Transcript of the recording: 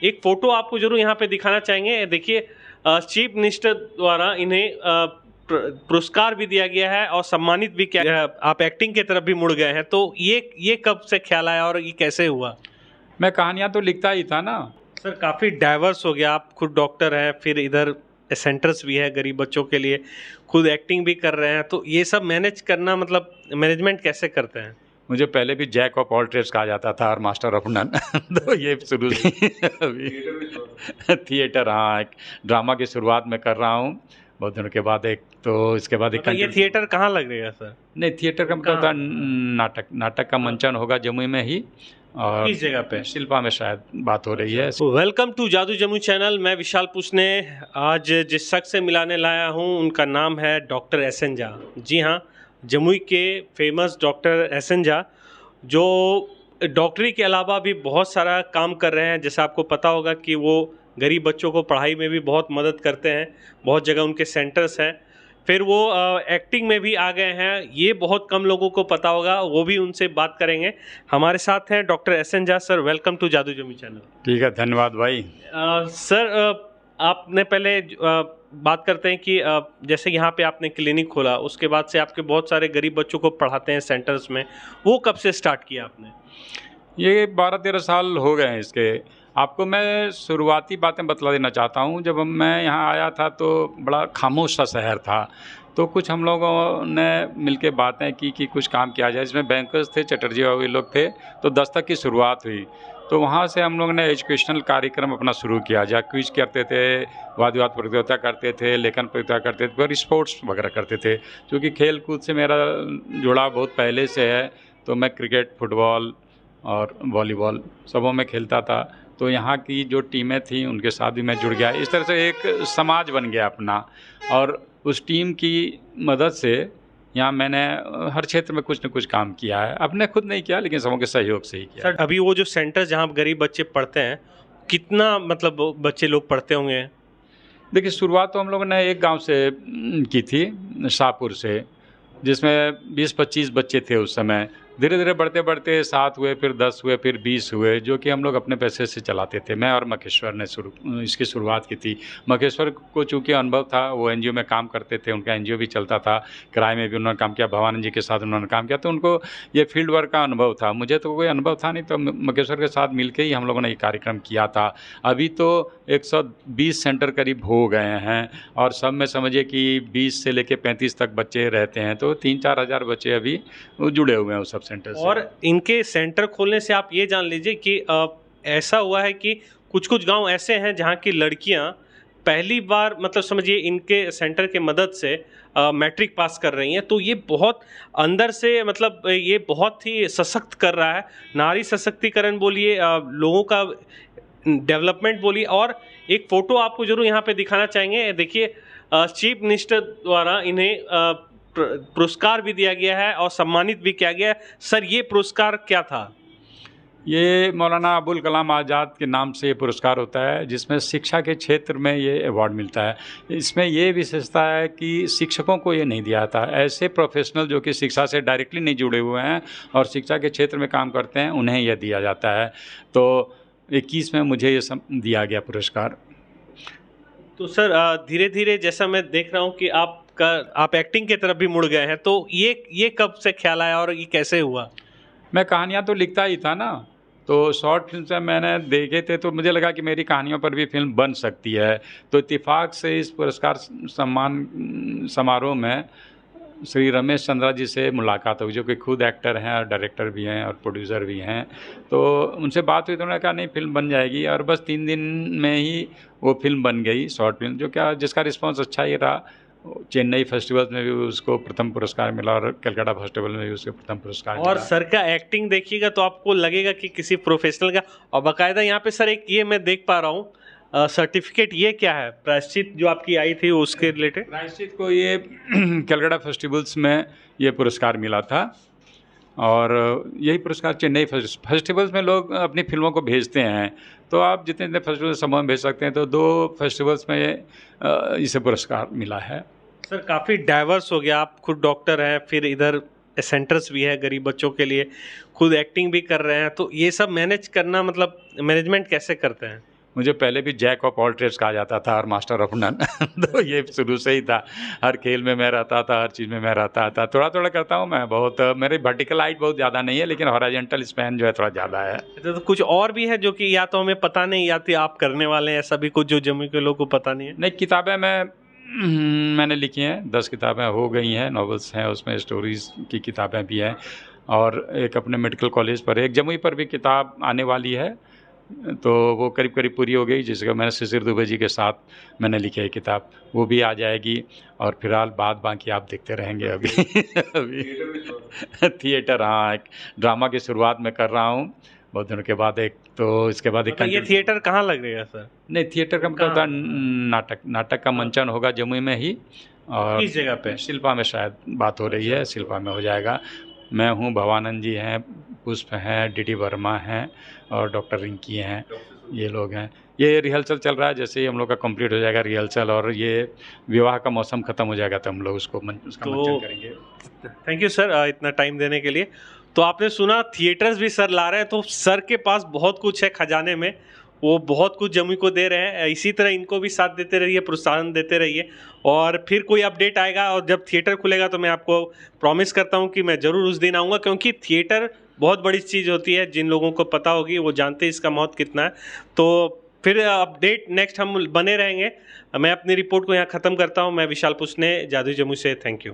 एक फ़ोटो आपको ज़रूर यहाँ पे दिखाना चाहेंगे। देखिए चीफ मिनिस्टर द्वारा इन्हें पुरस्कार भी दिया गया है और सम्मानित भी किया गया है। आप एक्टिंग की तरफ भी मुड़ गए हैं, तो ये कब से ख्याल आया और ये कैसे हुआ? मैं कहानियाँ तो लिखता ही था ना। सर काफ़ी डाइवर्स हो गया, आप खुद डॉक्टर हैं, फिर इधर सेंटर्स भी है गरीब बच्चों के लिए, खुद एक्टिंग भी कर रहे हैं, तो ये सब मैनेज करना मतलब मैनेजमेंट कैसे करते हैं? मुझे पहले भी जैक ऑफ ऑल ट्रेड्स कहा जाता था और मास्टर ऑफ नन तो ये शुरू अभी थिएटर, हाँ, एक ड्रामा की शुरुआत में कर रहा हूँ बहुत दिनों के बाद। एक तो इसके बाद एक मतलब ये थिएटर कहाँ लगेगा सर? नहीं, थिएटर का मतलब होता नाटक का मंचन होगा जमुई में ही, और किस जगह पे? शिल्पा में शायद बात हो रही है। Welcome to Jadu Jamui channel. मैं विशाल पूछने आज जिस शख्स से मिलाने लाया हूँ उनका नाम है डॉक्टर एहसन झा। जी हाँ, जमुई के फेमस डॉक्टर एहसन झा, जो डॉक्टरी के अलावा भी बहुत सारा काम कर रहे हैं। जैसे आपको पता होगा कि वो गरीब बच्चों को पढ़ाई में भी बहुत मदद करते हैं, बहुत जगह उनके सेंटर्स हैं। फिर वो एक्टिंग में भी आ गए हैं, ये बहुत कम लोगों को पता होगा, वो भी उनसे बात करेंगे। हमारे साथ हैं doctor Ehsan Jha. Sir welcome to Jadu Jamui channel. ठीक है, धन्यवाद भाई। सर आपने पहले बात करते हैं कि जैसे यहाँ पे आपने क्लिनिक खोला, उसके बाद से आपके बहुत सारे गरीब बच्चों को पढ़ाते हैं सेंटर्स में, वो कब से स्टार्ट किया आपने? ये 12-13 साल हो गए हैं इसके। आपको मैं शुरुआती बातें बतला देना चाहता हूँ। जब मैं यहाँ आया था तो बड़ा खामोश सा शहर था, तो कुछ हम लोगों ने मिलके बातें की कि कुछ काम किया जाए। इसमें बैंकर्स थे, चटर्जी बाबू लोग थे, तो दस्तक की शुरुआत हुई। तो वहाँ से हम लोगों ने एजुकेशनल कार्यक्रम अपना शुरू किया, जहाँ क्विज करते थे, वाद विवाद प्रतियोगिता करते थे, लेखन प्रतियोगिता करते थे और स्पोर्ट्स वगैरह करते थे। क्योंकि खेल कूद से मेरा जुड़ाव बहुत पहले से है, तो मैं क्रिकेट, फुटबॉल और वॉलीबॉल सबों में खेलता था। तो यहाँ की जो टीमें थी उनके साथ भी मैं जुड़ गया। इस तरह से एक समाज बन गया अपना, और उस टीम की मदद से यहाँ मैंने हर क्षेत्र में कुछ न कुछ काम किया है। अपने खुद नहीं किया, लेकिन सबों के सहयोग से ही किया। सर अभी वो जो सेंटर जहाँ गरीब बच्चे पढ़ते हैं, कितना मतलब बच्चे लोग पढ़ते होंगे? देखिए, शुरुआत तो हम लोगों ने एक गांव से की थी, शाहपुर से, जिसमें 20-25 बच्चे थे उस समय। धीरे धीरे बढ़ते बढ़ते 7 हुए, फिर 10 हुए, फिर 20 हुए, जो कि हम लोग अपने पैसे से चलाते थे। मैं और मखेश्वर ने इसकी शुरुआत की थी। मखेश्वर को चूँकि अनुभव था, वो एनजीओ में काम करते थे, उनका एनजीओ भी चलता था, किराए में भी उन्होंने काम किया, भवानंद जी के साथ उन्होंने काम किया, तो उनको ये फील्ड वर्क का अनुभव था। मुझे तो कोई अनुभव था नहीं, तो मखेश्वर के साथ मिल के ही हम लोगों ने ये कार्यक्रम किया था। अभी तो 120 सेंटर करीब हो गए हैं, और सब में समझिए कि 20 से लेकर 35 तक बच्चे रहते हैं, तो 3-4 हज़ार बच्चे अभी जुड़े हुए हैं उस सब सेंटर से। और इनके सेंटर खोलने से आप ये जान लीजिए कि ऐसा हुआ है कि कुछ कुछ गांव ऐसे हैं जहां की लड़कियां पहली बार मतलब समझिए इनके सेंटर के मदद से मैट्रिक पास कर रही हैं, तो ये बहुत अंदर से मतलब ये बहुत ही सशक्त कर रहा है। नारी सशक्तिकरण बोलिए, लोगों का डेवलपमेंट बोलिए। और एक फ़ोटो आपको ज़रूर यहाँ पे दिखाना चाहेंगे। देखिए चीफ मिनिस्टर द्वारा इन्हें पुरस्कार भी दिया गया है और सम्मानित भी किया गया है। सर ये पुरस्कार क्या था? ये मौलाना अबुल कलाम आज़ाद के नाम से ये पुरस्कार होता है, जिसमें शिक्षा के क्षेत्र में ये अवार्ड मिलता है। इसमें ये विशेषता है कि शिक्षकों को ये नहीं दिया जाता। ऐसे प्रोफेशनल जो कि शिक्षा से डायरेक्टली नहीं जुड़े हुए हैं और शिक्षा के क्षेत्र में काम करते हैं, उन्हें यह दिया जाता है। तो 21 में मुझे ये दिया गया पुरस्कार। तो सर धीरे धीरे जैसा मैं देख रहा हूँ कि आप एक्टिंग की तरफ भी मुड़ गए हैं, तो ये कब से ख्याल आया और ये कैसे हुआ? मैं कहानियाँ तो लिखता ही था ना, तो शॉर्ट फिल्म से मैंने देखे थे, तो मुझे लगा कि मेरी कहानियों पर भी फिल्म बन सकती है। तो इत्तेफाक से इस पुरस्कार सम्मान समारोह में श्री रमेश चंद्रा जी से मुलाकात हुई, जो कि खुद एक्टर हैं और डायरेक्टर भी हैं और प्रोड्यूसर भी हैं। तो उनसे बात हुई तो उन्होंने कहा नहीं, फिल्म बन जाएगी, और बस 3 दिन में ही वो फिल्म बन गई, शॉर्ट फिल्म, जिसका रिस्पॉन्स अच्छा ही रहा। चेन्नई फेस्टिवल में भी उसको प्रथम पुरस्कार मिला और कलकत्ता फेस्टिवल में भी उसको प्रथम पुरस्कार मिला। और सर का एक्टिंग देखिएगा तो आपको लगेगा कि किसी प्रोफेशनल का। और बाकायदा यहाँ पे सर एक ये मैं देख पा रहा हूँ सर्टिफिकेट, ये क्या है? प्रायश्चित जो आपकी आई थी उसके रिलेटेड? प्रायश्चित को ये कलकत्ता फेस्टिवल्स में ये पुरस्कार मिला था, और यही पुरस्कार चेन्नई फेस्टिवल्स में लोग अपनी फिल्मों को भेजते हैं। तो आप जितने जितने फेस्टिवल समूह में भेज सकते हैं, तो 2 फेस्टिवल्स में इसे पुरस्कार मिला है। सर काफ़ी डाइवर्स हो गया, आप खुद डॉक्टर हैं, फिर इधर सेंटर्स भी है गरीब बच्चों के लिए, खुद एक्टिंग भी कर रहे हैं, तो ये सब मैनेज करना मतलब मैनेजमेंट कैसे करते हैं? मुझे पहले भी जैक ऑफ ऑल ट्रेड्स कहा जाता था और मास्टर ऑफ नन तो ये शुरू से ही था। हर खेल में मैं रहता था, हर चीज़ में मैं रहता था। थोड़ा-थोड़ा करता हूँ मैं, बहुत मेरी वर्टिकल हाइट बहुत ज़्यादा नहीं है, लेकिन हॉरिजॉन्टल स्पैन जो है थोड़ा ज़्यादा है। तो कुछ और भी है जो कि या तो हमें पता नहीं या तो आप करने वाले हैं, ऐसा भी कुछ जो जम्मू के लोगों को पता नहीं है? नहीं, किताबें मैंने लिखी हैं, 10 किताबें हो गई हैं, नॉवेल्स हैं, उसमें स्टोरीज़ की किताबें भी हैं और एक अपने मेडिकल कॉलेज पर, एक जमुई पर भी किताब आने वाली है, तो वो करीब-करीब पूरी हो गई, जिसका मैंने शिशिर दुबे जी के साथ मैंने लिखी है किताब, वो भी आ जाएगी और फिलहाल बाद बाकी आप देखते रहेंगे अभी अभी थिएटर, हाँ, एक ड्रामा की शुरुआत मैं कर रहा हूँ, बहुत दिनों के बाद एक, तो इसके बाद एक मतलब ये थिएटर कहाँ लगेगा सर? नहीं, थिएटर का मतलब था नाटक का मंचन होगा जमुई में ही, और किस जगह पे? शिल्पा में शायद बात हो रही है, शिल्पा में हो जाएगा। मैं हूँ, भवानंद जी हैं, पुष्प हैं, डीडी वर्मा हैं और डॉक्टर रिंकी हैं, ये लोग हैं। ये रिहर्सल चल रहा है, जैसे ही हम लोग का कंप्लीट हो जाएगा रिहर्सल और ये विवाह का मौसम ख़त्म हो जाएगा तो हम लोग उसका मंचन करेंगे। थैंक यू सर इतना टाइम देने के लिए। तो आपने सुना थिएटर्स भी सर ला रहे हैं, तो सर के पास बहुत कुछ है खजाने में, वो बहुत कुछ जमुई को दे रहे हैं। इसी तरह इनको भी साथ देते रहिए, प्रोत्साहन देते रहिए और फिर कोई अपडेट आएगा और जब थिएटर खुलेगा तो मैं आपको प्रॉमिस करता हूँ कि मैं ज़रूर उस दिन आऊँगा, क्योंकि थिएटर बहुत बड़ी चीज़ होती है। जिन लोगों को पता होगी वो जानते हैं इसका महत्व कितना है। तो फिर अपडेट नेक्स्ट हम बने रहेंगे। मैं अपनी रिपोर्ट को यहाँ ख़त्म करता हूँ। मैं विशाल पुष्ने, जादुई जमुई से। Thank you.